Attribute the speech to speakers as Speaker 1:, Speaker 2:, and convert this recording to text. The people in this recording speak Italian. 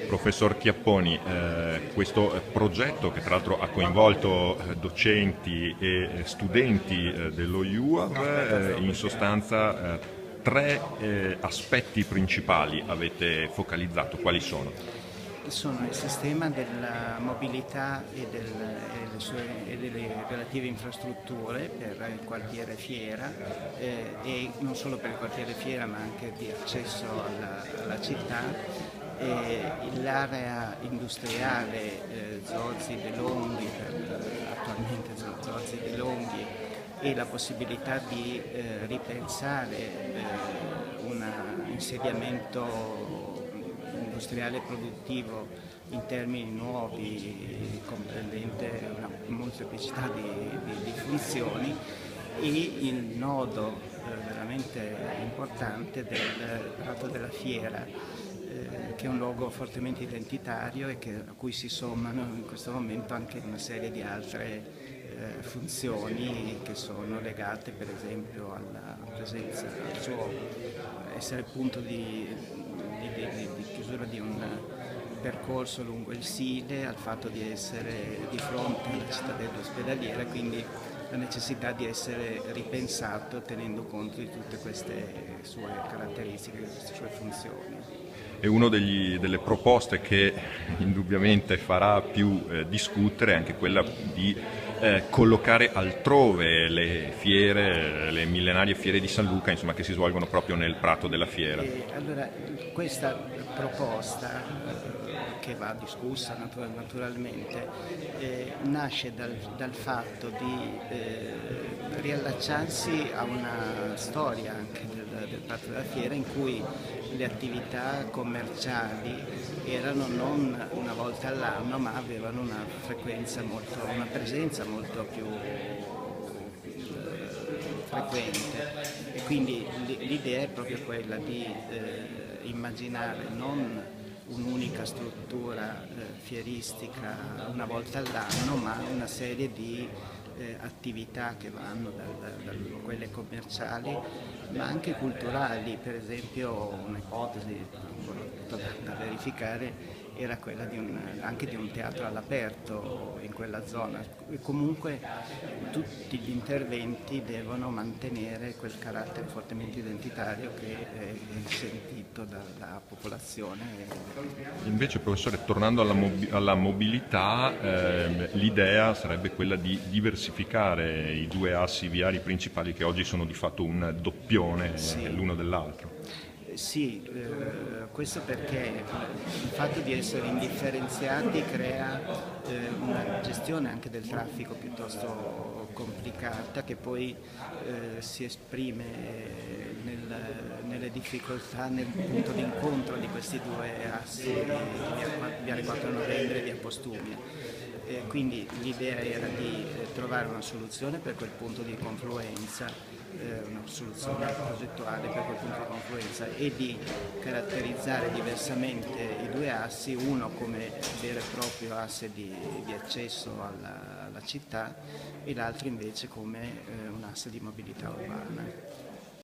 Speaker 1: Professor Chiapponi, questo progetto che tra l'altro ha coinvolto docenti e studenti dello IUAV, in sostanza tre aspetti principali avete focalizzato, quali sono?
Speaker 2: Sono il sistema della mobilità e delle relative infrastrutture per il quartiere Fiera e non solo per il quartiere Fiera ma anche di accesso alla città, l'area industriale Zorzi De Longhi, attualmente Zorzi De Longhi, e la possibilità di ripensare un insediamento industriale produttivo in termini nuovi, comprendente una molteplicità di funzioni, e il nodo veramente importante del Prato della Fiera, che è un luogo fortemente identitario e a cui si sommano in questo momento anche una serie di altre funzioni che sono legate per esempio alla presenza, al suo essere punto di chiusura di un percorso lungo il Sile, al fatto di essere di fronte alla cittadella ospedaliera, quindi la necessità di essere ripensato tenendo conto di tutte queste sue caratteristiche, di queste sue funzioni.
Speaker 1: E una delle proposte che indubbiamente farà più discutere è anche quella di collocare altrove le fiere, le millenarie fiere di San Luca, insomma, che si svolgono proprio nel Prato della Fiera.
Speaker 2: Allora, questa proposta, che va discussa naturalmente, nasce dal fatto di riallacciarsi a una storia anche del Prato della Fiera, in cui le attività commerciali erano non una volta all'anno, ma avevano una presenza molto più frequente, e quindi l'idea è proprio quella di immaginare non un'unica struttura fieristica una volta all'anno, ma una serie di attività che vanno da quelle commerciali ma anche culturali. Per esempio, un'ipotesi da verificare era quella anche di un teatro all'aperto in quella zona. E comunque tutti gli interventi devono mantenere quel carattere fortemente identitario che è sentito dalla popolazione.
Speaker 1: Invece, professore, tornando alla mobilità, l'idea sarebbe quella di diversificare i due assi viari principali che oggi sono di fatto un doppione l'uno dell'altro.
Speaker 2: Sì, questo perché il fatto di essere indifferenziati crea una gestione anche del traffico piuttosto complicata, che poi si esprime nelle difficoltà nel punto di incontro di questi due assi, Viale 4 Novembre e Via Postumia. Quindi l'idea era di trovare una soluzione per quel punto di confluenza, una soluzione progettuale per quel punto di confluenza, e di caratterizzare diversamente i due assi, uno come vero e proprio asse di accesso alla città e l'altro invece come un asse di mobilità urbana.